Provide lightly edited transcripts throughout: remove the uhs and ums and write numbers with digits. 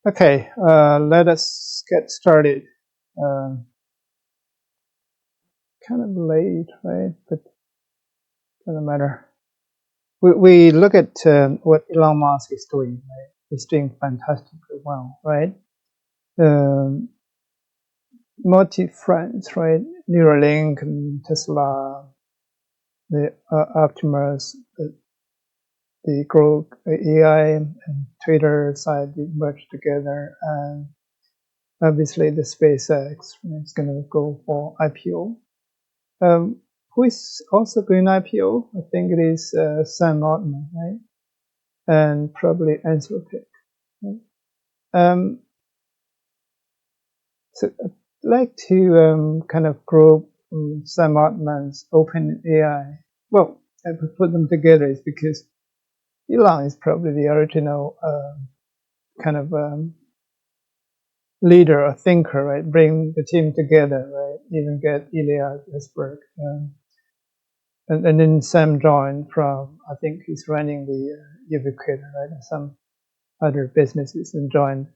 Okay, let us get started. Kind of late, right? But doesn't matter. We look at what Elon Musk is doing, right? He's doing fantastically well, right? Multi-fronts, right? Neuralink and Tesla, the Optimus, the Grok AI and Twitter side merged together, and obviously the SpaceX is going to go for IPO. Who is also going IPO? I think it is Sam Altman, right? And probably Anthropic. Right? So I'd like to kind of group Sam Altman's OpenAI. Well, I put them together is because Elon is probably the original kind of leader or thinker, right? Bring the team together, right? Even get Ilya Gisberg. And then Sam joined from, I think he's running the Ubiquitous, right? And some other businesses and joined.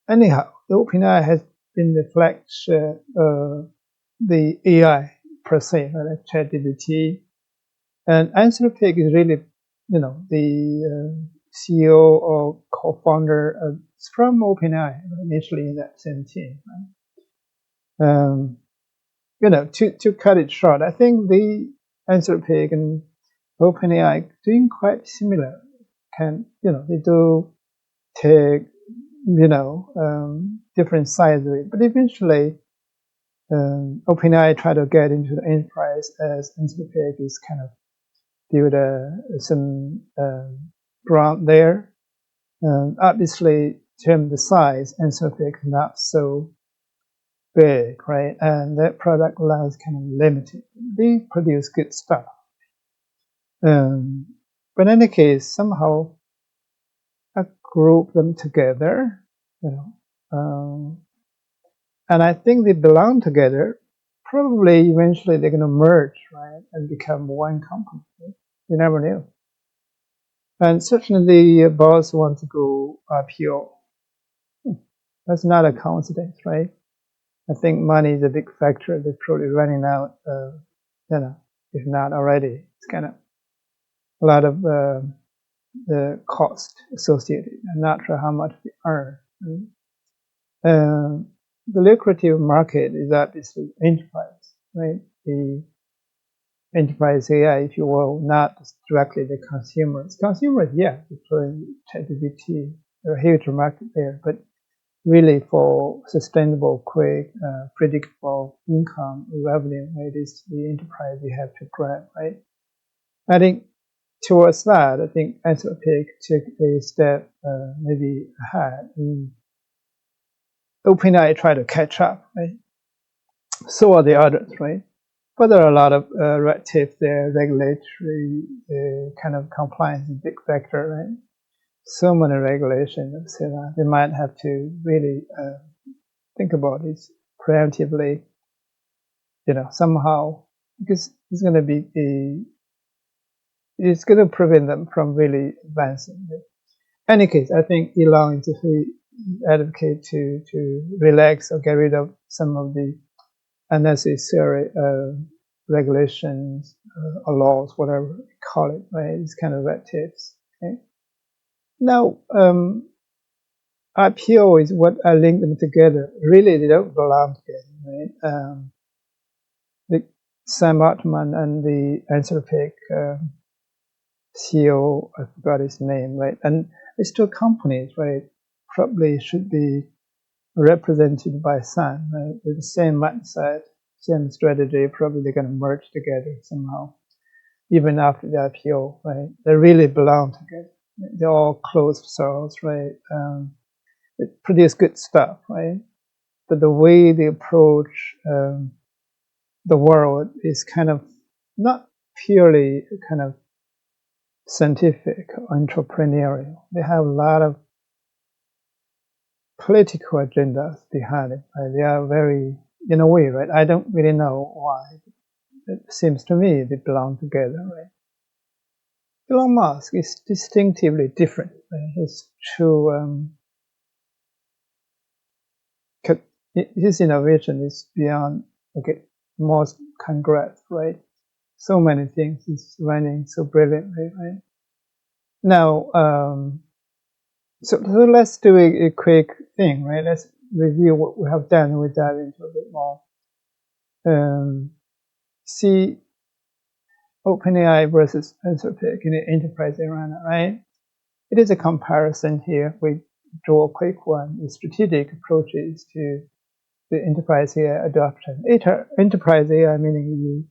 Anyhow, the OpenAI has been the flagship, the AI per se, right? Like ChatGPT. And Anthropic is really, the CEO or co-founder from OpenAI, initially in that same team, right? To cut it short, I think the Anthropic and OpenAI doing quite similar. They do take, different sides of it, but eventually, OpenAI try to get into the enterprise as Anthropic is kind of build some ground there. Obviously, in terms of the size, Anthropic not so big, right? And that product line is kind of limited. They produce good stuff. But in any case, somehow I group them together, and I think they belong together. Probably eventually they're going to merge, right, and become one company. Right? You never know. And certainly the boss want to go IPO. That's not a coincidence, right? I think money is a big factor. They're probably running out, if not already. It's kind of a lot of the cost associated. I'm not sure how much they earn. Right? The lucrative market is obviously enterprise, right? The enterprise AI, if you will, not directly the consumers. Consumers, yeah, deploying ChatGPT, a huge market there, but really for sustainable, quick, predictable income revenue, it is the enterprise you have to grab, right? I think towards that, I think Anthropic took a step maybe ahead. OpenAI tried to catch up, right? So are the others, right? But there are a lot of red tape there, regulatory kind of compliance is a big factor, right? So many regulations, they might have to really think about it preemptively, somehow, because it's going to be it's going to prevent them from really advancing. In any case, I think Elon is a advocate to relax or get rid of some of the unnecessary regulations or laws, whatever you call it, right? It's kind of red tapes. Okay? Now, IPO is what I link them together. Really, they don't belong together, right? The Sam Altman and the Anthropic CEO, I forgot his name, right? And it's two companies, right? Probably should be represented by Sam, right? With the same mindset, same strategy. Probably they're going to merge together somehow, even after the IPO, right? They really belong together. They're all closed source, right? They produce good stuff, right? But the way they approach the world is kind of not purely kind of scientific or entrepreneurial. They have a lot of political agendas behind it. Right? They are very, in a way, right? I don't really know why. It seems to me they belong together, right? Elon Musk is distinctively different. Right? His true his innovation is beyond most congrats, right? So many things he's running so brilliantly, right? Now, so let's do a quick thing, right? Let's review what we have done and we dive into a bit more. See OpenAI versus Anthropic in the enterprise arena, right? It is a comparison here. We draw a quick one, the strategic approaches to the enterprise AI adoption. Enterprise AI meaning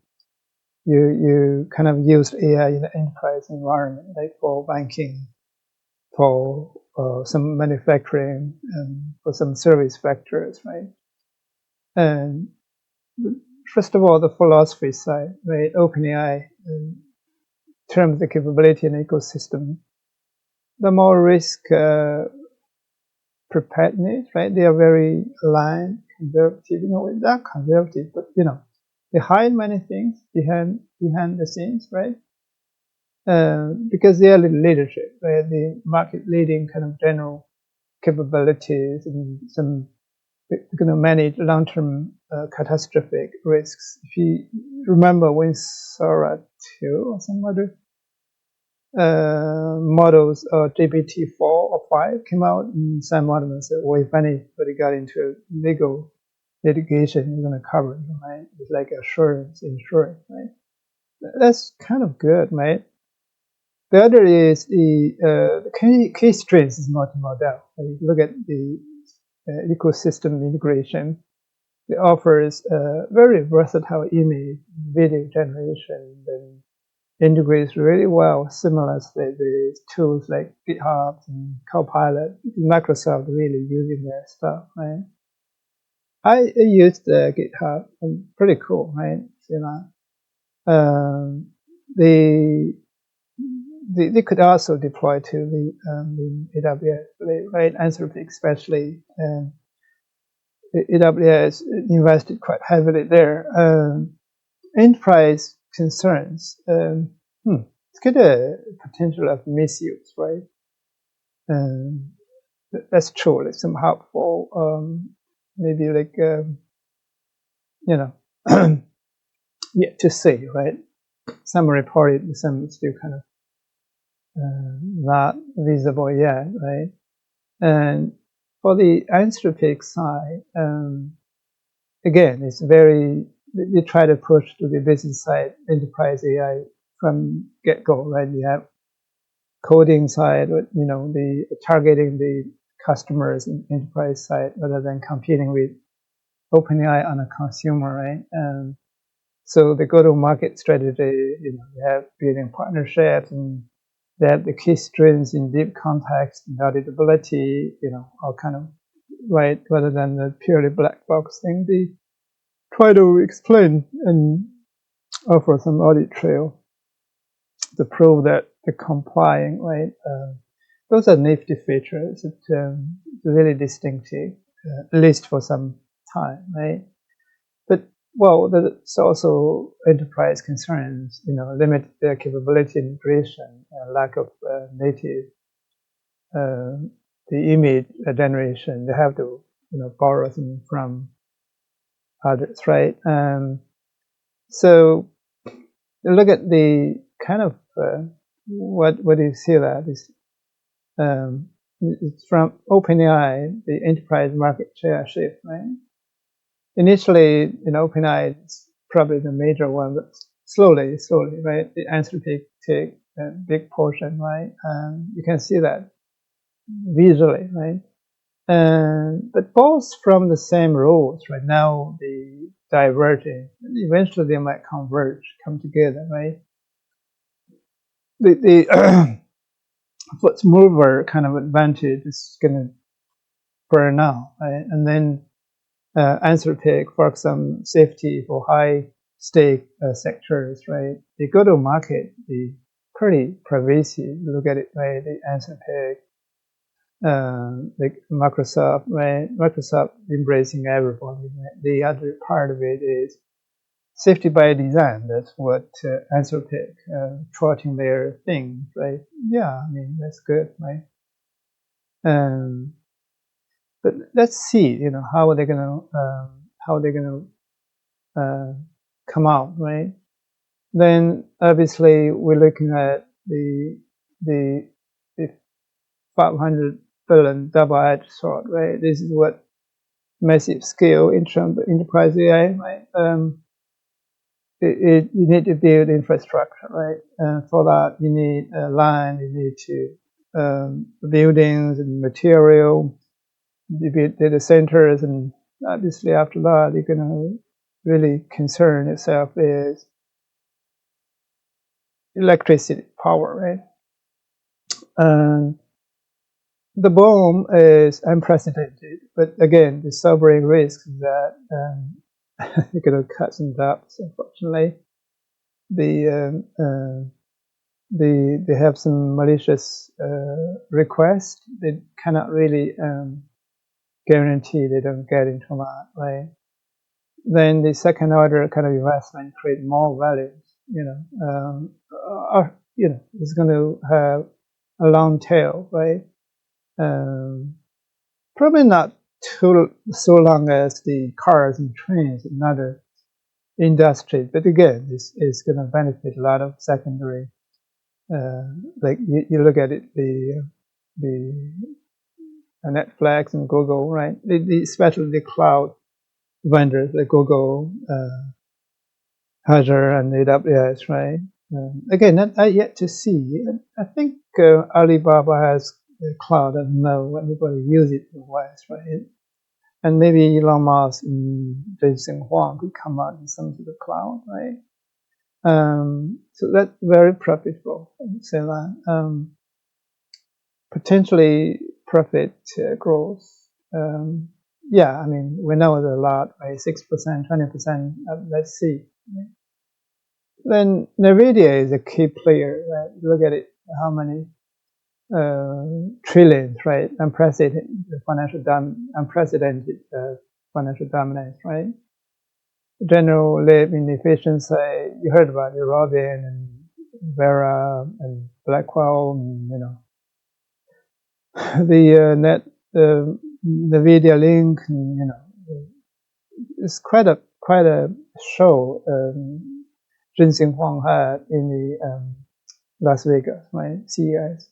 you kind of use AI in the enterprise environment, like for banking, for some manufacturing, and for some service factors, right? And first of all, the philosophy side, right? OpenAI, in terms of the capability and ecosystem, the more risk preparedness, right? They are very aligned, conservative. Not conservative, but they hide many things behind the scenes, right? Because they are the leadership, right? The market leading kind of general capabilities and some manage long-term catastrophic risks. If you remember when Sora 2 or some other models, GPT-4 or 5 came out, and Sam Altman said, well, if anybody got into legal litigation, you're going to cover it, right? It's like insurance, right? That's kind of good, right? The other is the key strength is multimodal. If you look at the ecosystem integration, it offers very versatile image, video generation, and integrates really well seamlessly with tools like GitHub and Copilot. Microsoft really using their stuff, right? I used GitHub, and pretty cool, right? They could also deploy to the AWS, right? Anthropic especially. AWS invested quite heavily there. Enterprise concerns. It's got a potential of misuse, right? That's true. Like some helpful, maybe like yet to see, right? Some reported, some still kind of not visible yet, right? And for the Anthropic side, again, it's very, they try to push to the business side, enterprise AI from get-go, right? You have coding side, the targeting the customers in enterprise side rather than competing with OpenAI on a consumer, right? So the go-to-market strategy, they have building partnerships and they have the key strengths in deep context and auditability, all kind of right rather than the purely black box thing. They try to explain and offer some audit trail to prove that they're complying, right? Those are nifty features that are really distinctive, at least for some time, right? But there's also enterprise concerns, limit their capability integration, lack of native the image generation. They have to borrow them from others, right? So look at the kind of what you see that is it's from OpenAI, the enterprise market share shift, right? Initially, OpenAI is probably the major one, but slowly, right? The Anthropic take a big portion, right? You can see that visually, right? But both from the same rules, right? Now they diverging. Eventually, they might converge, come together, right? The first mover kind of advantage is going to burn out, right? And then Anthropic for some safety for high stake sectors, right? They go to market, they pretty pervasive. Look at it, right? The Anthropic, like Microsoft, right? Microsoft embracing everybody. Right? The other part of it is safety by design. That's what Anthropic trotting their thing, right? Yeah, I mean that's good, right? But let's see, how are they gonna come out, right? Then obviously we're looking at the 500 billion double-edged sword, right? This is what massive scale in terms of enterprise AI, right? You need to build infrastructure, right? For that, you need land, you need to buildings and material, you build data centers, and obviously after that, you're gonna really concern yourself with electricity, power, right? And the boom is unprecedented, but again, the sobering risk is that you're going to cut some depths. Unfortunately, they have some malicious requests. They cannot really guarantee they don't get into that, right? Then the second order kind of investment create more values. It's going to have a long tail, right? Probably not so long as the cars and trains and other industries, but again, this is going to benefit a lot of secondary. Like you look at it, the Netflix and Google, right? Especially the cloud vendors like Google, Azure, and AWS, right? Again, I yet to see. I think Alibaba has cloud. I don't know everybody use it in the West, right? And maybe Elon Musk and Jensen Huang could come out in some of the cloud, right? So that's very profitable. I would say that. Potentially profit growth. Yeah, I mean, we know it's a lot, right? 6%, 20%. Let's see. Right? Then NVIDIA is a key player, right? Look at it, how many trillions, right? Unprecedented financial dominance, right? General lab inefficiency. You heard about Robin and Vera and Blackwell, and, the NVIDIA link, and, it's quite a show Jensen Huang had in the Las Vegas, right? CES.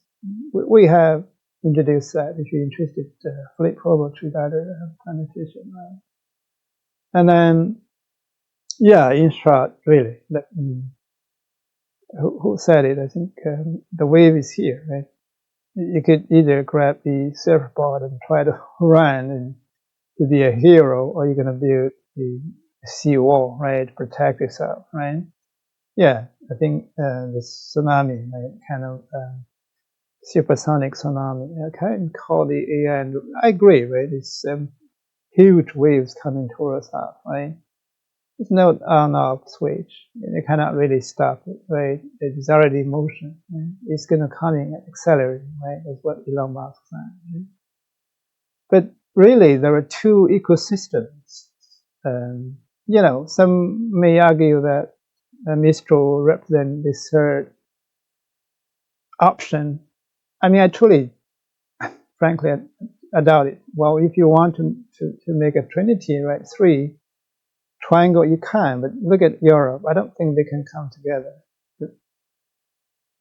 We have introduced that. If you're interested, flip over to that presentation, right? And then, yeah, in short, really, who said it? I think the wave is here, right? You could either grab the surfboard and try to run and to be a hero, or you're gonna build the seawall, right, to protect yourself, right? Yeah, I think the tsunami, right, kind of supersonic tsunami. I can call the AI. And I agree, right? It's huge waves coming towards us, right? There's no on-off switch. You cannot really stop it, right? It's already in motion. Right? It's going to come in accelerating, right? That's what Elon Musk said. Right? But really, there are two ecosystems. Some may argue that Mistral represents the third option. I mean, frankly, I doubt it. Well, if you want to make a trinity, right, three, triangle you can, but look at Europe. I don't think they can come together.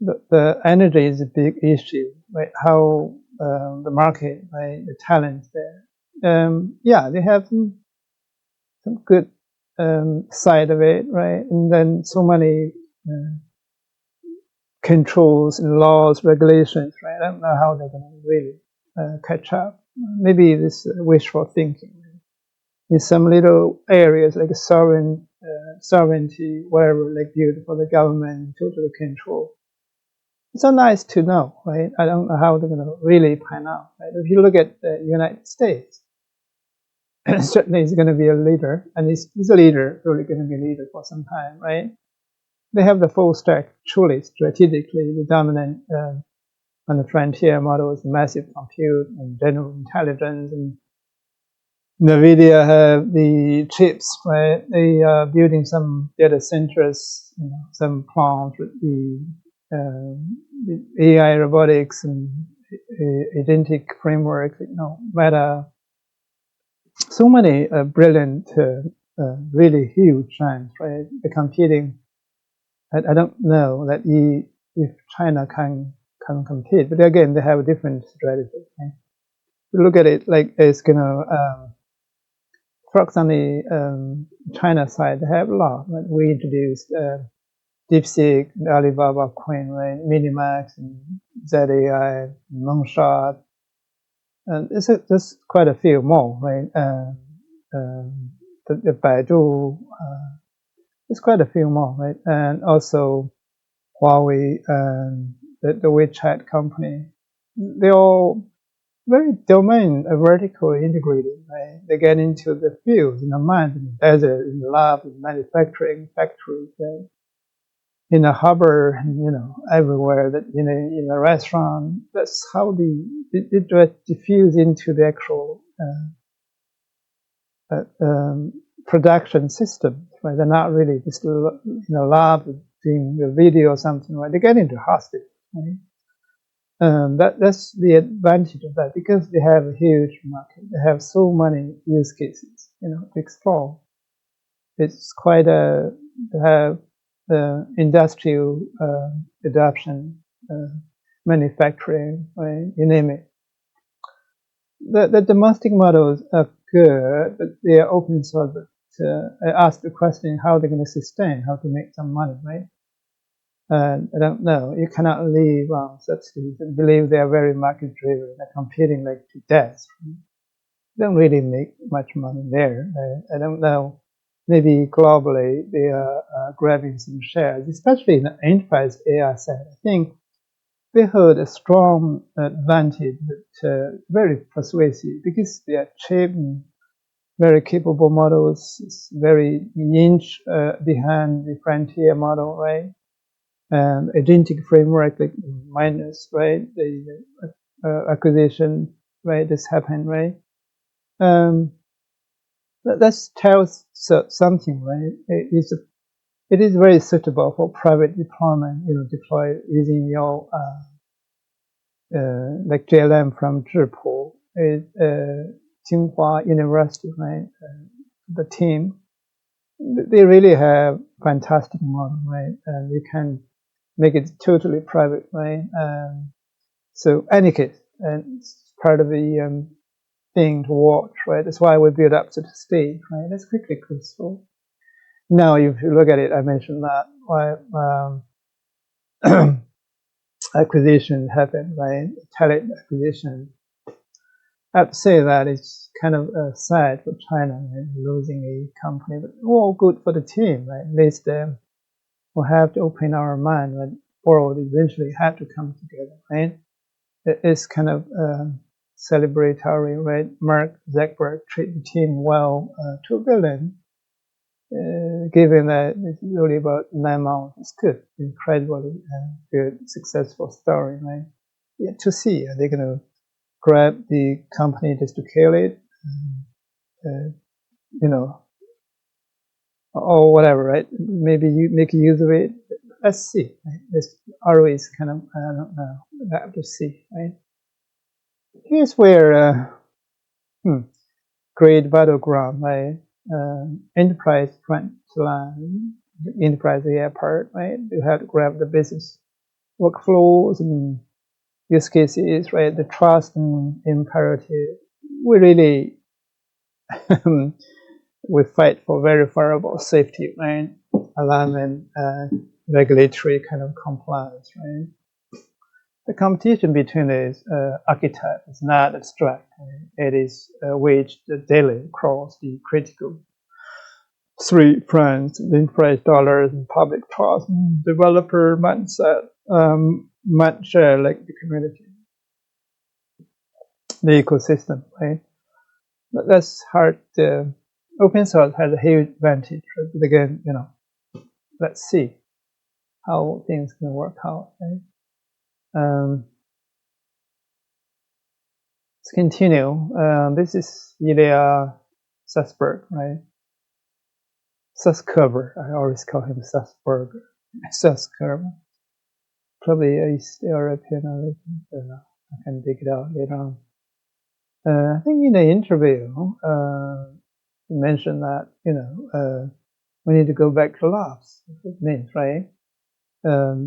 The energy is a big issue, right? How the market, right, the talent there. Yeah, they have some good side of it, right? And then so many controls and laws, regulations, right? I don't know how they're going to really catch up. Maybe this wishful thinking. In some little areas like sovereignty, whatever, like built for the government, total control. It's so nice to know, right? I don't know how they're going to really pan out. Right? If you look at the United States, certainly it's going to be a leader, and it's a leader, really going to be a leader for some time, right? They have the full stack, truly strategically the dominant on the frontier models, massive compute and general intelligence, and NVIDIA have the chips, right? They are building some data centers, some plants with the AI robotics and agentic framework, but so many brilliant, really huge giants, right? They're competing. I don't know that if China can compete, but again, they have a different strategy. Right? You look at it like it's focus on the China side. They have a lot. Right? We introduced DeepSeek, Alibaba Queen, right? Minimax, and ZAI, Moonshot, and there's quite a few more, right? The Baidu, there's quite a few more, right? And also Huawei and the WeChat company, they're all very domain vertically integrated, right? They get into the fields, in the mines, in the desert, in the lab, in manufacturing factories, right? In a harbor, everywhere, that in a restaurant. That's how it diffuse into the actual production system, right? They're not really just in a lab doing a video or something, right? They get into hospitals, right? That's the advantage of that, because they have a huge market. They have so many use cases, to explore. It's quite to have industrial adoption, manufacturing, right? You name it. The domestic models are good, but they are open source. But I asked the question, how they're going to sustain, how to make some money, right? I don't know. You cannot live on subsidies and believe they are very market driven. They're competing like to death. Right? They don't really make much money there. I don't know. Maybe globally they are grabbing some shares, especially in the enterprise AI side. I think they hold a strong advantage, but very persuasive, because they are cheap and very capable models. It's very inch behind the frontier model, right? And agentic framework like minus, right? The acquisition, right? This happened, right? That tells something, right? It is very suitable for private deployment. Deploy using your like JLM from Zhipu, Tsinghua University, right? The team, they really have fantastic model, right? And you can make it totally private, right? So any case, and it's part of the thing to watch, right? That's why we build up to the stage, right? Let's quickly go through. Now, if you look at it, I mentioned that acquisition happened, right? Talent acquisition. I have to say that it's kind of sad for China, right? Losing a company, but all good for the team, right? At least we'll have to open our mind, right? World eventually have to come together, right? It's kind of celebratory, right? Mark Zuckerberg treated the team well, $2 billion. Given that it's only about 9 months, it's good, incredibly good, successful story, right? Yet to see, are they going to grab the company just to kill it, or whatever, right? Maybe you make use of it. Let's see. Right? It's always kind of, I don't know, I have to see, right? Here's where great battleground, right? Enterprise front line, the enterprise AI part, right? You have to grab the business workflows and use cases, right? The trust and imperative. We really we fight for verifiable safety, right? Alignment, regulatory kind of compliance, right? The competition between these archetypes is not abstract. Right? It is waged daily across the critical three fronts: the enterprise dollars and public trust, and developer mindset, much like the community, the ecosystem, right? But that's hard. Open source has a huge advantage, right? But again, let's see how things can work out, right? Let's continue. This is really Sussberg, right? Suscover. I always call him Sussberger. Suscover. Probably East European origin. I don't know. I can dig it out later on. I think in the interview, you mentioned that, we need to go back to labs. It means, right?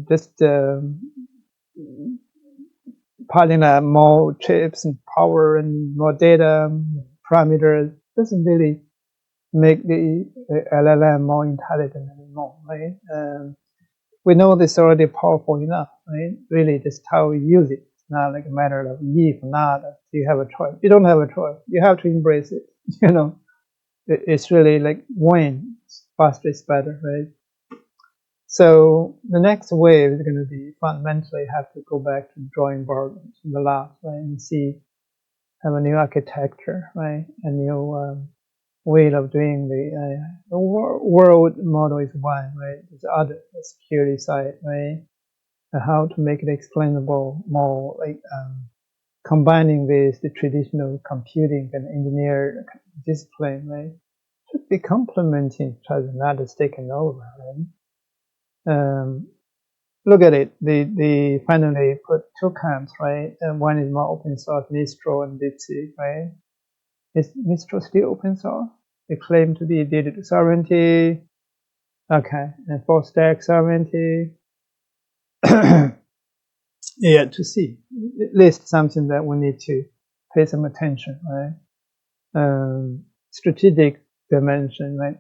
Just piling up more chips and power and more data parameters doesn't really make the LLM more intelligent anymore, right? We know this is already powerful enough, right? Really, just how we use it. It's not like a matter of if not, you have a choice. You don't have a choice. You have to embrace it. It's really like when faster is better, right? So the next wave is going to be fundamentally have to go back to the drawing board in the lab, right, and have a new architecture, right, a new way of doing the world model is one, right? There's other the security side, right? And how to make it explainable more, like combining with the traditional computing and engineer discipline, right? Should be complementing each other, not just taking over, right? Look at it. They finally put two camps, right? And one is more open source, Mistral and DeepSeek, right? Is Mistral still open source? They claim to be digital sovereignty. Okay, and full stack sovereignty. Yet to see. At least something that we need to pay some attention, right? Strategic dimension, right?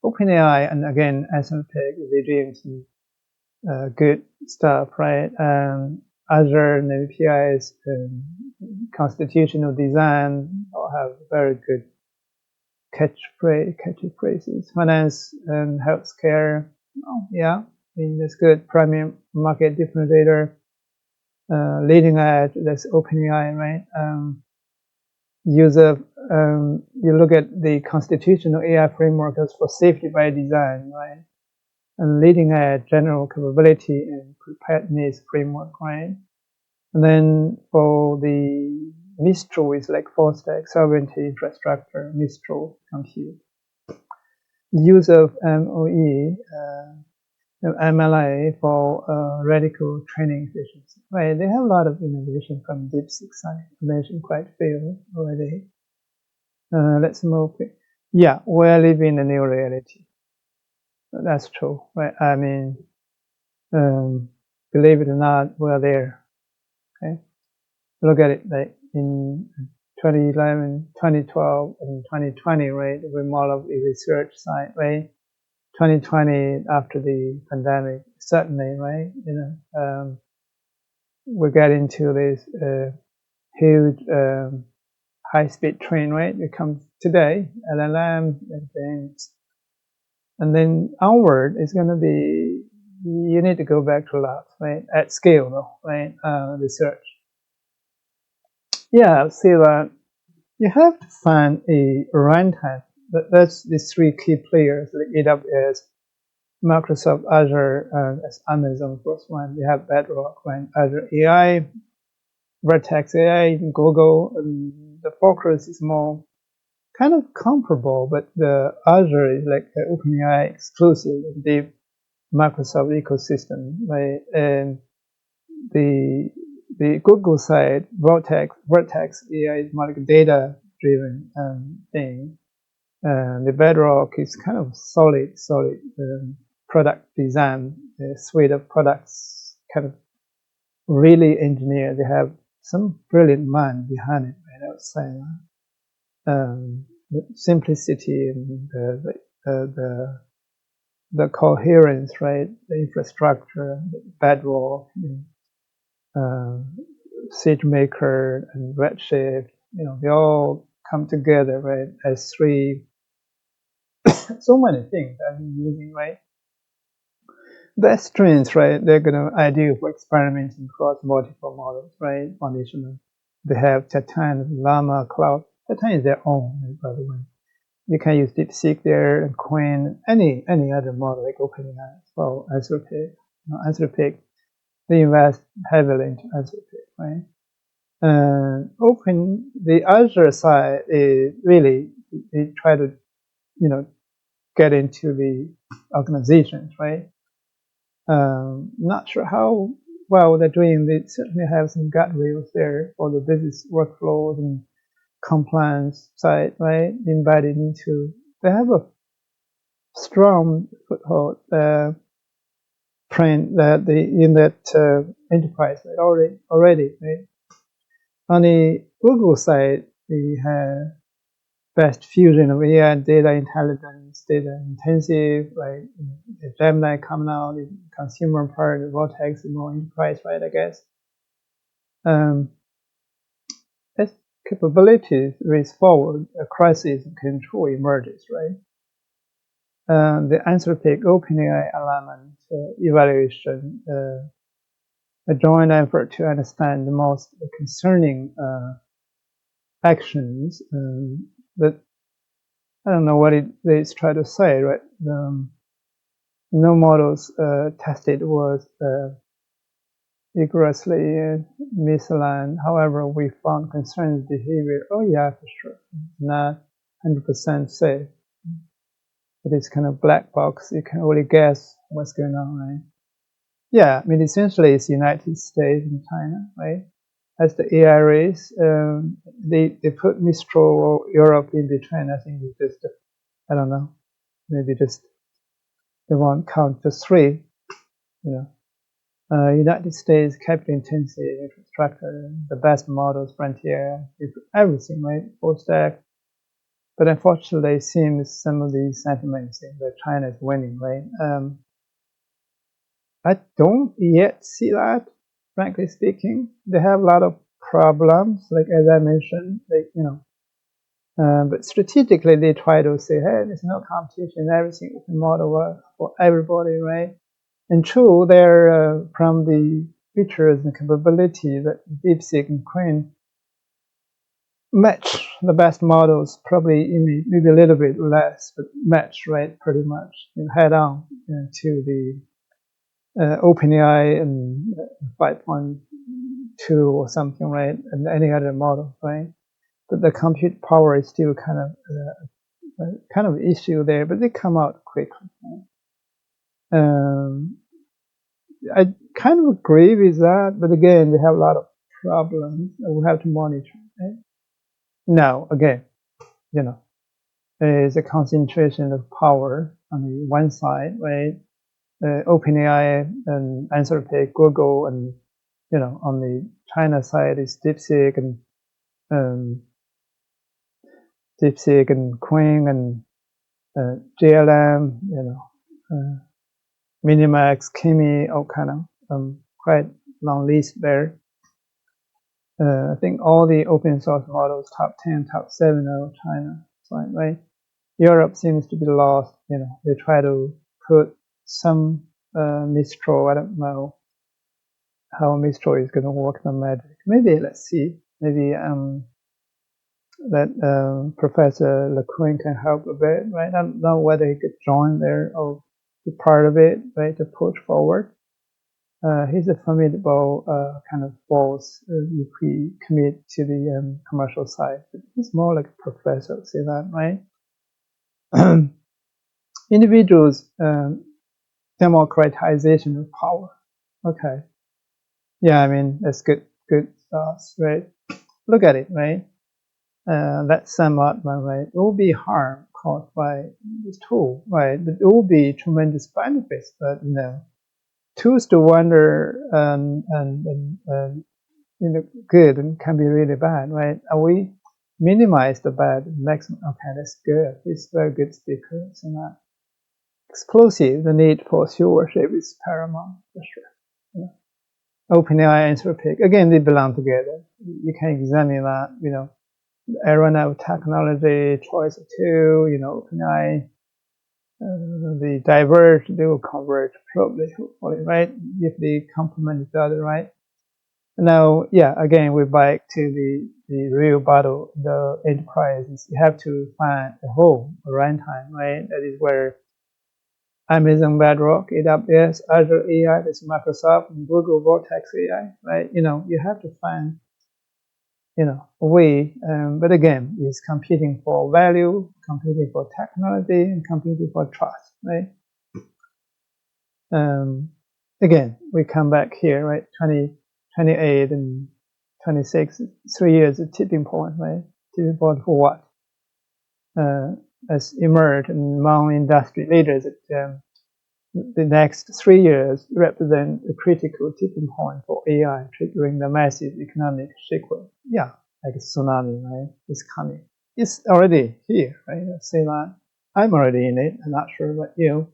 OpenAI and again Anthropic, they're doing some good stuff, right? Azure and APIs, constitutional design all have very good catchy phrases. Finance and healthcare, yeah, that's good. Premium market differentiator, leading edge, that's OpenAI, right? You look at the constitutional AI framework as for safety by design, right? And leading edge general capability and preparedness framework, right? And then for the Mistral is like full stack sovereignty infrastructure, Mistral compute. Use of MOE, MLA for radical training efficiency, right? They have a lot of innovation from DeepSeek side. I mentioned quite a few already. Let's move. Yeah, we're living in a new reality. That's true, right? I mean, believe it or not, we're there. Okay, look at it like in 2011, 2012, and 2020, right? We more of a research side, right? 2020 after the pandemic, certainly, right? We get into this huge high-speed train, right? It comes today, LLM and things. And then onward is going to be, you need to go back to labs, right? At scale, though, right? Research. Yeah, see that you have to find a runtime. That's the three key players, like AWS, Microsoft Azure, as Amazon first one. We have Bedrock, right? Azure AI, Vertex AI, Google. The focus is more kind of comparable, but the Azure is like the OpenAI exclusive, the Microsoft ecosystem, right? And the Google side, Vertex AI is more like a data-driven thing. The Bedrock is kind of solid product design, a suite of products, kind of really engineered. They have some brilliant mind behind it, right? I would say. The simplicity and the coherence, right? The infrastructure, the Bedrock, SageMaker and Redshift, they all come together, right? As three, so many things I'm using, right? The strengths, right? They're gonna ideal for experimenting across multiple models, right? Foundational. They have Titan, Llama, Cloud. Titan is their own, by the way. You can use DeepSeek there, and Quinn, any other model like OpenAI, well, Anthropic. They invest heavily into Anthropic, right? The Azure side is really they try to, get into the organizations, right? Not sure how well they're doing. They certainly have some guardrails there for the business workflows and compliance side, right? Embedded into. They have a strong foothold print that in that enterprise already, right? On the Google side, we have best fusion of AI and data intelligence, data intensive, right? The Gemini coming out, the consumer part, the Vortex is more enterprise, right? I guess. As capabilities race forward, a crisis control emerges, right? The Anthropic OpenAI alignment evaluation, a joint effort to understand the most concerning actions that I don't know what it's trying to say, right? No models tested was rigorously misaligned. However, we found concerns behavior. Oh yeah, for sure, not 100% safe. It is kind of black box. You can only guess what's going on, right? Yeah, I mean, essentially it's United States and China, right? As the AI race, they put Mistral or Europe in between. I think it's just, I don't know, maybe just they won't count just three, United States capital intensive infrastructure, the best models, frontier, everything, right? Full stack. But unfortunately, it seems some of these sentiments that China is winning, right? I don't yet see that, frankly speaking. They have a lot of problems, like as I mentioned, but strategically they try to say, hey, there's no competition, everything open model works for everybody, right? And true, they're from the features and capability that DeepSeek and Queen match the best models, probably maybe a little bit less, but match, right, pretty much head on to the OpenAI and 5.2 or something, right, and any other model, right? But the compute power is still kind of issue there, but they come out quickly. Right? I kind of agree with that, but again, they have a lot of problems that we have to monitor. Right? Now, again, there is a concentration of power on the one side, right? OpenAI and Anthropic, Google, and on the China side is DeepSeek and Queen and JLM, Minimax, Kimi, all kind of quite long list there. I think all the open source models, top 10, top 7 are China, right? Europe seems to be lost. They try to put some Mistral. I don't know how Mistral is going to work the magic. Maybe let's see. Maybe that Professor LeQuinn can help a bit, right? I don't know whether he could join there or be part of it, right, to push forward. He's a formidable kind of boss if we commit to the commercial side. But he's more like a professor, say that, right? Individuals, democratization of power. Okay. Yeah, I mean, that's good thoughts, right? Look at it, right? That's somewhat, right? It will be harm caused by this tool, right? But it will be tremendous benefits, but tools to wonder and good and can be really bad, right? And we minimize the bad, maximum. Okay, that's good. It's very good speaker. So not explosive. The need for stewardship is paramount for sure. OpenAI, Anthropic, again, they belong together. You can examine that. Arena of technology, choice of two. OpenAI. They diverge, they will converge probably, hopefully, right? If they complement each other, right? Now, yeah, again, we're back to the real battle, the enterprises. You have to find a home, a runtime, right? That is where Amazon Bedrock, AWS, Azure AI, that's Microsoft, and Google Vortex AI, right? You have to find but again, it's competing for value, competing for technology, and competing for trust, right? Again, we come back here, right? 2028 and 26, 3 years, a tipping point, right? Tipping point for what? As emerged among industry leaders, the next 3 years represent a critical tipping point for AI, triggering the massive economic sequence. Yeah, like a tsunami, right? It's coming. It's already here, right? I say that I'm already in it. I'm not sure about you.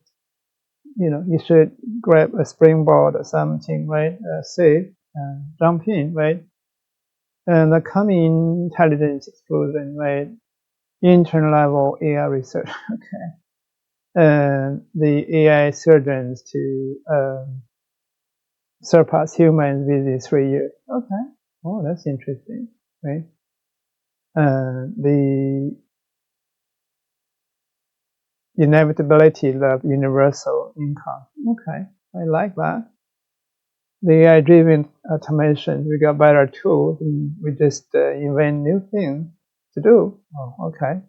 You should grab a springboard or something, right? Safe, jump in, right? And the coming intelligence explosion, right? Internal level AI research, okay. And the AI surgeons to surpass humans within 3 years. Okay. Oh, that's interesting, right? The inevitability of universal income. Okay, I like that. The AI-driven automation, we got better tools, and we just invent new things to do. Oh, okay.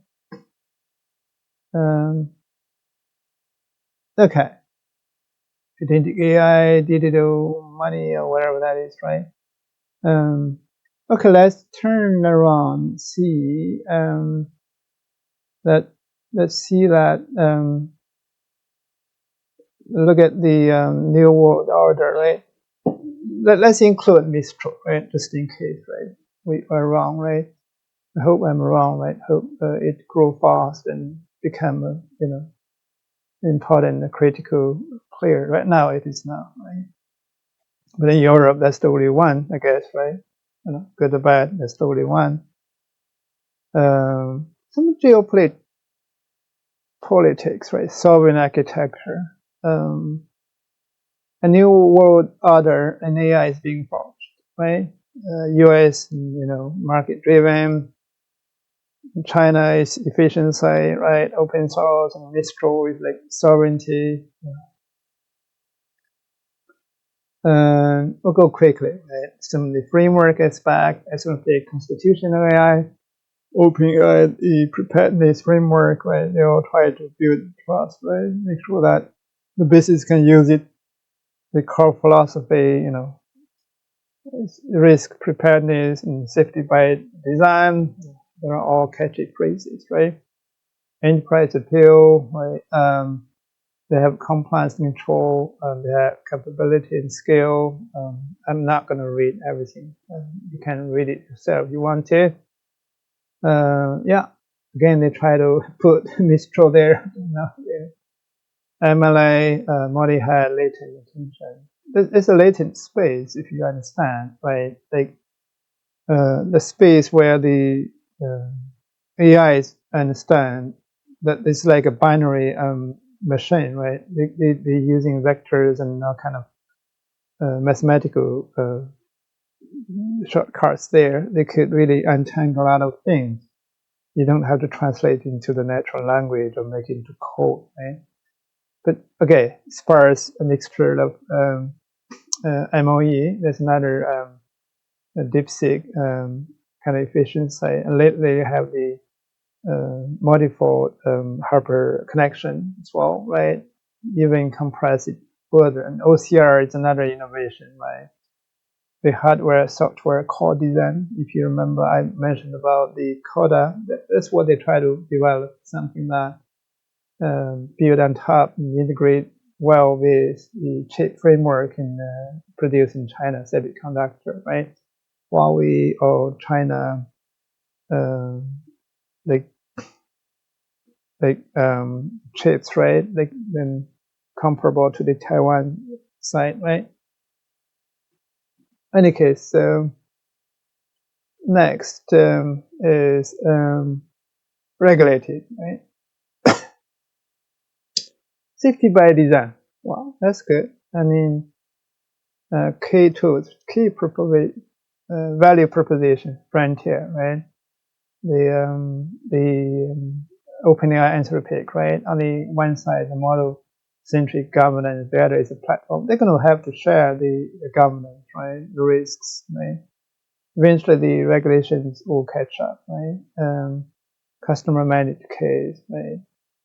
Okay. Strategic AI, digital money, or whatever that is, right? Okay, let's turn around. See that. Let's see that. Look at the new world order, right? Let's include Mistral, right? Just in case, right? We are wrong, right? I hope I'm wrong, right? Hope it grow fast and become a, important, critical player. Right now, it is not, right? But in Europe, that's the only one, I guess, right? Good or bad, that's the only one. Some geopolitics, right? Sovereign architecture. A new world order and AI is being forged, right? US, market driven. China is efficiency, right? Open source, and Mistral is like sovereignty. We'll go quickly, right? Some of the framework aspect, Anthropic constitutional AI, OpenAI, the preparedness framework, right? They all try to build trust, right? Make sure that the business can use it. The core philosophy, risk preparedness and safety by design. They are all catchy phrases, right? Enterprise appeal, right? They have compliance control, they have capability and scale. I'm not going to read everything. You can read it yourself if you want to. Yeah, again, they try to put Mistral there. MLA, multi-head, latent attention. It's a latent space, if you understand, right? Like the space where the AIs understand that it's like a binary machine, right? They're using vectors and all kind of mathematical shortcuts there. They could really untangle a lot of things. You don't have to translate into the natural language or make it into code, right? But okay, sparse a mixture of MOE. There's another DeepSeek kind of efficiency, and lately you have the multifold hyper connection as well, right? Even compress it further. And OCR is another innovation, right? The hardware software core design. If you remember, I mentioned about the CODA. That's what they try to develop, something that build on top and integrate well with the chip framework and produced in China, semiconductor, right? Huawei or China, like chips, right? Like then comparable to the Taiwan side, right? Any case, next is regulated, right? Safety by design. Wow, that's good. I mean, key tools, value proposition frontier, right? The OpenAI Anthropic, right? On the one side, the model-centric governance, the other is a platform. They're going to have to share the governance, right? The risks, right? eventually the regulations will catch up, right? Customer managed case, right?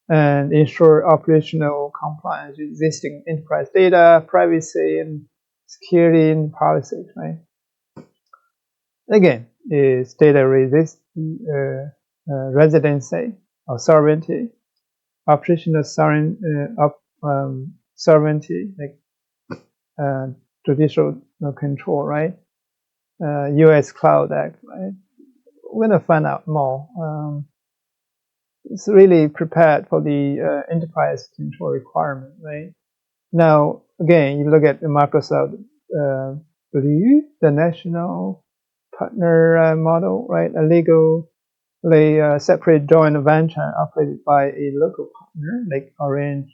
And ensure operational compliance with existing enterprise data, privacy, and security and policies, right? Again, is data residency or sovereignty, operational sovereignty, like judicial control, right? U.S. Cloud Act, right? We're gonna find out more. It's really prepared for the enterprise control requirement, right? Now, again, you look at the Microsoft Blue, the national partner model, right? A legally separate joint venture operated by a local partner like Orange,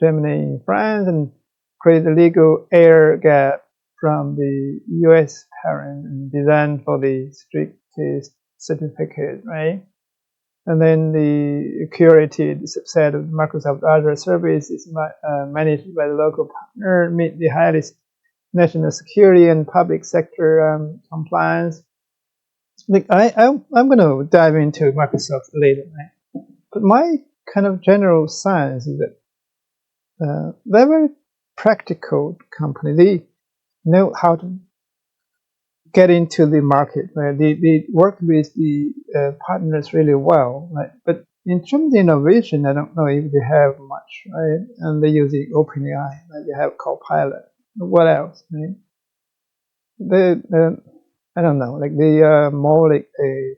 Germany, in France, and create a legal air gap from the US parent and designed for the strictest certificate, right? And then the curated subset of Microsoft Azure service is managed by the local partner, meet the highest national security and public sector compliance. Like I'm going to dive into Microsoft later, right? But my kind of general sense is that they're a very practical company. They know how to get into the market, right? They work with the partners really well, right? But in terms of innovation, I don't know if they have much, right? And they use the OpenAI, right? They have Copilot. What else, right? I don't know, like they are more like a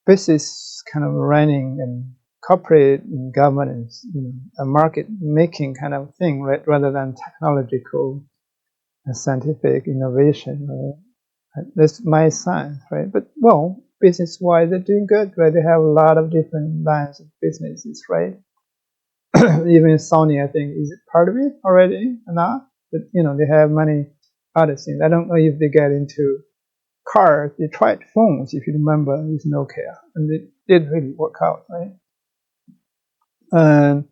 business kind of running and corporate governance, a market making kind of thing, right? Rather than technological and scientific innovation, right? That's my science, right? But well, business-wise, they're doing good, right? They have a lot of different lines of businesses, right? Even Sony, I think, is part of it already or not? But they have many other things. I don't know if they get into cars. They tried phones, if you remember, with Nokia, and it did really work out, right? And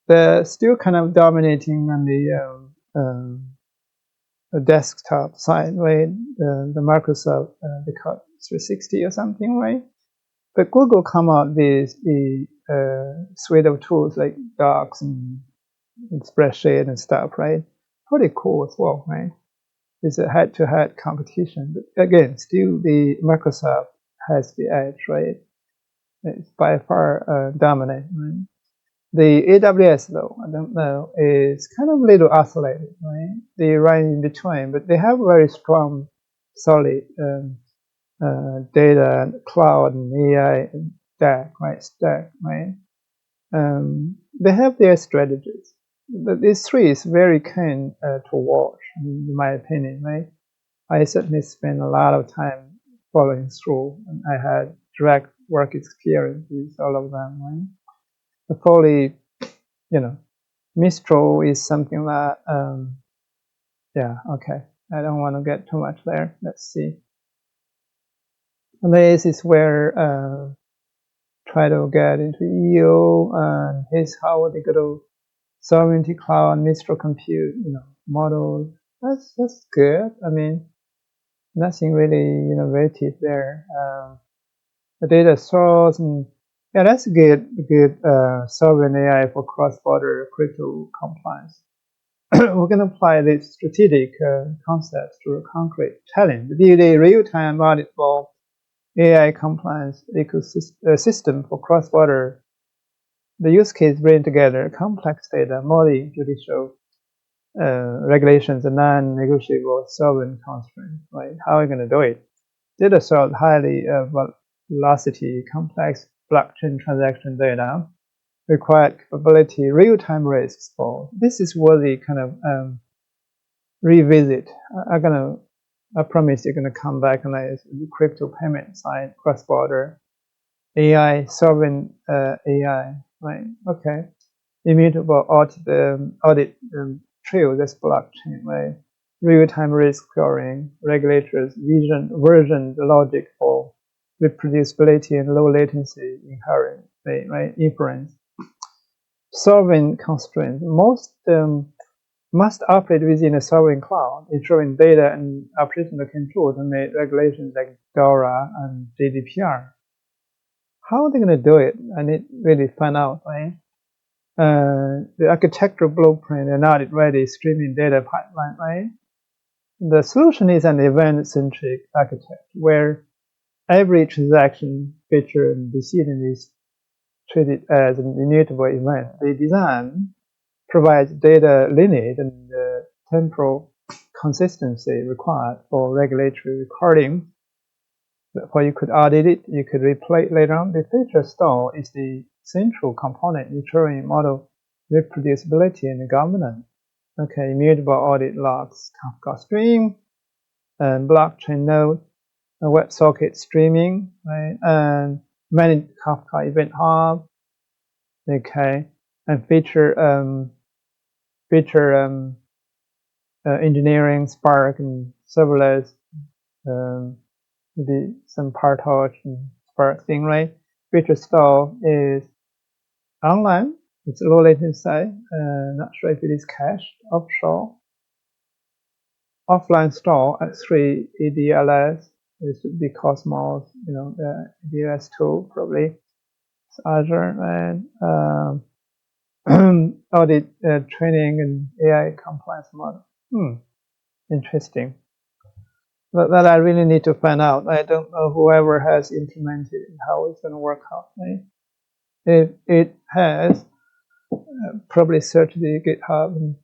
they're still kind of dominating on the desktop side, right? The Microsoft, they call it 360 or something, right? But Google come out with the suite of tools like Docs and spreadsheet and stuff, right? Pretty cool as well, right? It's a head-to-head competition. But again, still the Microsoft has the edge, right? It's by far dominant, right? The AWS, though, I don't know, is kind of a little isolated, right? They run in between, but they have a very strong, solid data, cloud, and AI stack, right? They have their strategies. But these three is very keen to watch, in my opinion, right? I certainly spent a lot of time following through, and I had direct work experience with all of them, right? Fully, Mistral is something that, yeah, okay. I don't want to get too much there. Let's see. And this is where try to get into EO, and here's how they go to sovereignty cloud, Mistral compute, model. That's good. I mean, nothing really innovative there. The data source, and yeah, that's a good sovereign AI for cross-border crypto compliance. We're going to apply these strategic concepts to a concrete challenge. Build a real-time audit for AI compliance ecosystem for cross-border. The use case bring together complex data, multi-judicial regulations, and non-negotiable sovereign constraints. Right? How are you going to do it? Data source highly velocity, complex blockchain transaction data, required capability, real-time risks for. This is worthy kind of revisit. I promise you're gonna come back on the crypto payment side, cross-border AI, sovereign AI, right? Okay, immutable audit trail. That's blockchain, right? Real-time risk scoring, regulators version logic for reproducibility and low latency inherent, right? Inference. Solving constraints. Most must operate within a sovereign cloud, ensuring data and operational control to meet regulations like DORA and GDPR. How are they going to do it? I need to really find out, right? The architectural blueprint and audit ready streaming data pipeline, right? The solution is an event-centric architecture where every transaction, feature, and decision is treated as an immutable event. The design provides data lineage and temporal consistency required for regulatory recording. Therefore, you could audit it, you could replay it later on. The feature store is the central component ensuring model reproducibility and governance. Okay, immutable audit logs, Kafka stream, and blockchain node, and WebSocket streaming, right? And manage Kafka event hub, okay, and feature engineering, Spark, and serverless, maybe some PyTorch and Spark thing, right? Feature store is online. It's low latency. Not sure if it is cached offshore. Offline store S3 EDLS. It should be Cosmos, the EDLS tool probably. It's Azure, and audit training and AI compliance model. Interesting. But that I really need to find out. I don't know whoever has implemented it, how it's going to work out. Right? If it has, probably search the GitHub and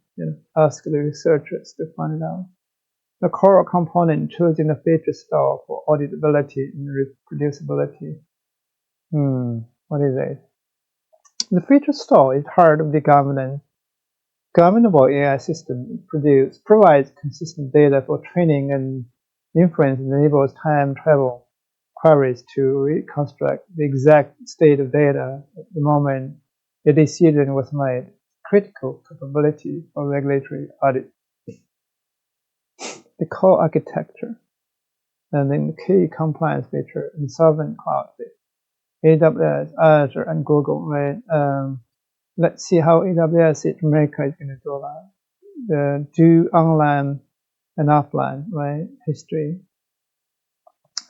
ask the researchers to find it out. The core component choosing the feature store for auditability and reproducibility. What is it? The feature store is part of the governable AI system. Provides consistent data for training and inference, and enables time travel queries to reconstruct the exact state of data at the moment the decision was made. Critical capability for regulatory audit. The core architecture, and then the key compliance feature in sovereign cloud, AWS, Azure, and Google. Right? Let's see how AWS SageMaker is going to do that. Do online and offline, right? History.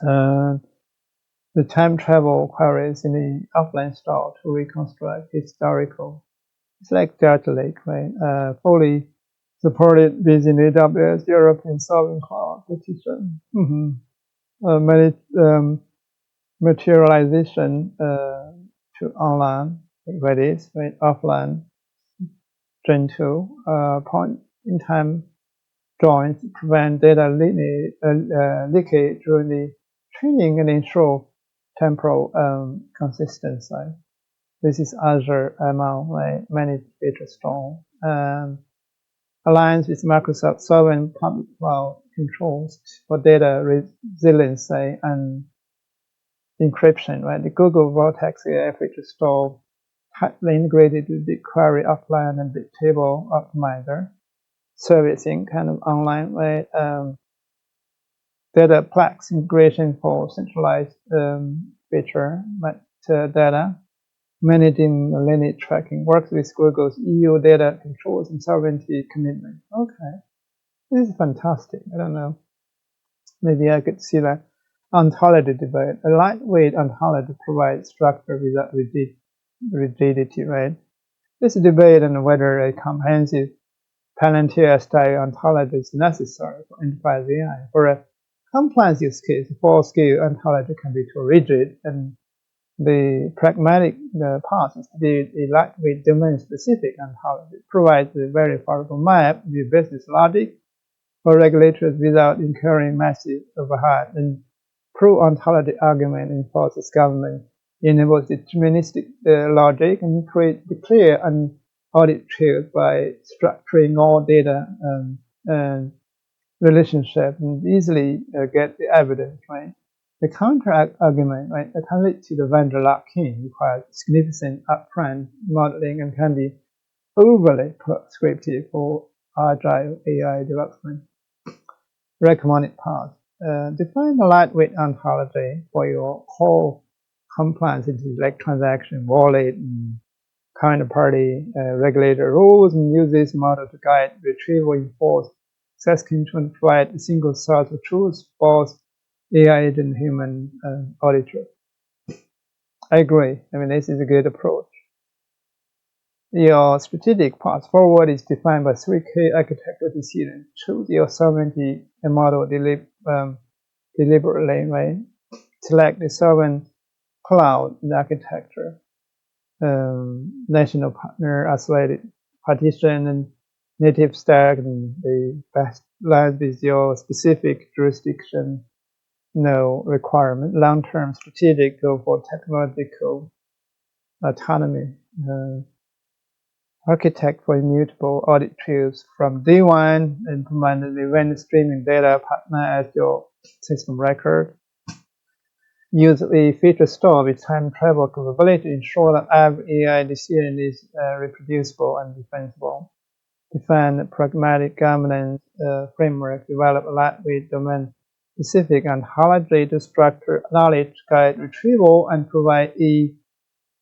The time travel queries in the offline store to reconstruct historical. It's like Data Lake, right? Fully supported within AWS European Sovereign Cloud, which is materialization to online, like that is, right? Offline, Gen 2, point in time joins prevent data leakage during the training and ensure temporal consistency. This is Azure ML, right? Managed feature store. Aligns with Microsoft Sovereign Public Cloud controls for data resiliency and encryption, right? The Google Vertex AI feature store tightly integrated with BigQuery offline and Bigtable optimizer. Servicing kind of online, right? Data Plex integration for centralized feature data. Managing lineage tracking works with Google's EU data controls and sovereignty commitment. Okay, this is fantastic. I don't know. Maybe I could see that ontology debate. A lightweight ontology provides structure without rigidity, right? This debate on whether a comprehensive Palantir-style ontology is necessary for enterprise AI. For a compliance use case, full-scale ontology can be too rigid, and the pragmatic path is to build a lightweight domain-specific ontology. It provides a very powerful map with business logic for regulators without incurring massive overhead. And pro-ontology argument enforces government, enables deterministic logic, and creates the clear and audit trails by structuring all data and relationship and easily get the evidence, right? The counter argument, right, that can lead to the vendor lock-in, requires significant upfront modeling and can be overly prescriptive for agile AI development. Recommended path. Define a lightweight ontology for your core compliance entities like transaction, wallet, and counterparty regulator rules and use this model to guide retrieval enforce access control and provide a single source of truth for both AI agent and human auditor. I agree. I mean, this is a good approach. Your strategic path forward is defined by 3 key architectural decisions. Choose your sovereignty model deliberately, right? Select the sovereign cloud architecture, national partner, isolated partition, and native stack, and the best lies with your specific jurisdiction, no requirement. Long-term strategic goal for technological autonomy. Architect for immutable audit trails from day one, implement the event streaming data partner as your system record. Use a feature store with time travel capability to ensure that every AI decision is reproducible and defensible. Define a pragmatic governance framework, develop a lightweight domain-specific and highly structured knowledge guide retrieval, and provide a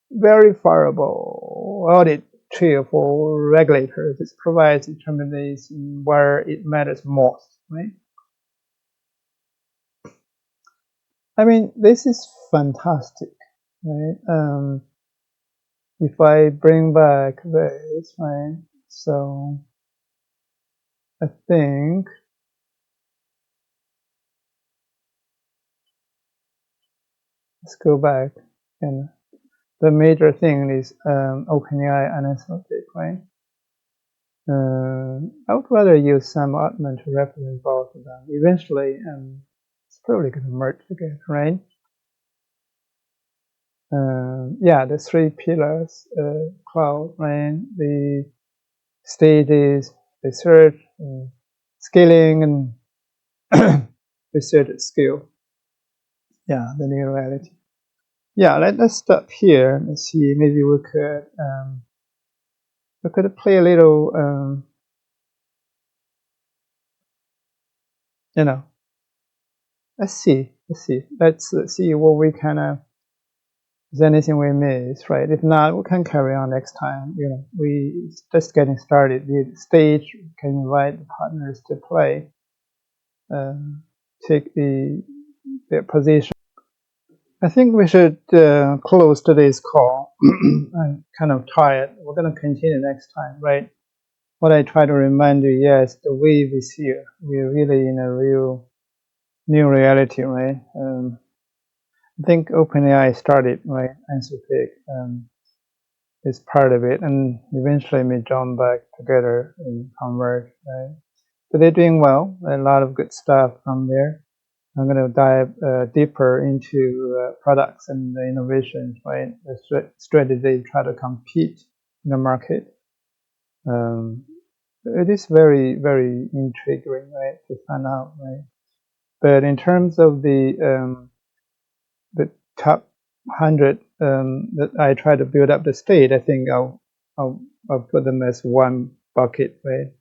verifiable audit trail for regulators. This provides determination where it matters most, right? I mean, this is fantastic, right? If I bring back this, right? So I think let's go back, and the major thing is OpenAI and Anthropic, right? I would rather use some Altman to represent both of them. Eventually, it's probably going to merge together, right? Yeah, the 3 pillars, cloud, right? The stages, research, scaling, and research at scale. Yeah, the new reality. Yeah, let's stop here. Let's see. Maybe we could play a little. Let's see. Let's see what we can. Is there anything we missed, right? If not, we can carry on next time. We just getting started. The stage can invite the partners to play, take their position. I think we should close today's call. I'm kind of tired. We're going to continue next time, right? What I try to remind you, yes, the wave is here. We're really in a real new reality, right? I think OpenAI started, right? Anthropic is part of it, and eventually may join back together and converge, right? But they're doing well. A lot of good stuff from there. I'm going to dive deeper into products and the innovations, right? The strategy try to compete in the market. It is very, very intriguing, right, to find out, right? But in terms of the top 100 that I try to build up the state, I think I'll put them as one bucket, right?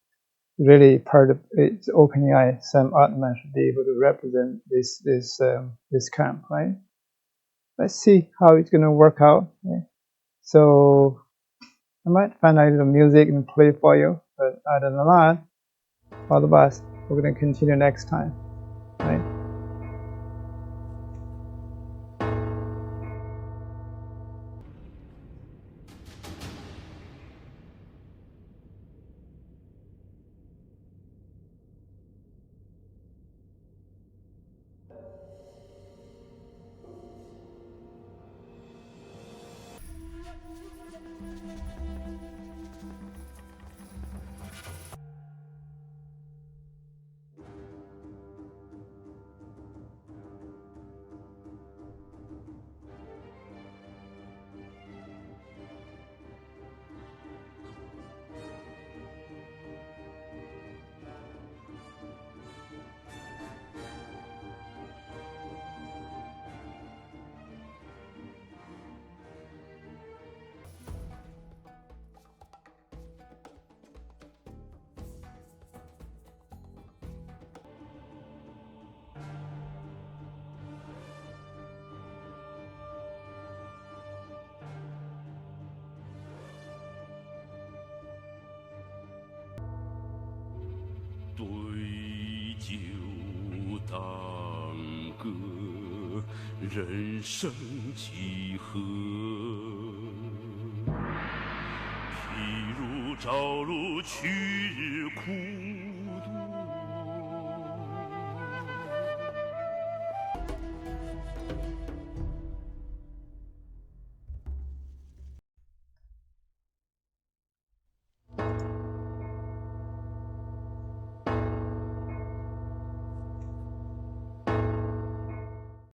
Really, part of it's OpenAI. Sam Altman should be able to represent this camp, right? Let's see how it's going to work out. Right? So I might find a little music and play for you, but other than that, all the best. We're going to continue next time, right? 对酒当歌，人生几何？譬如朝露去日苦，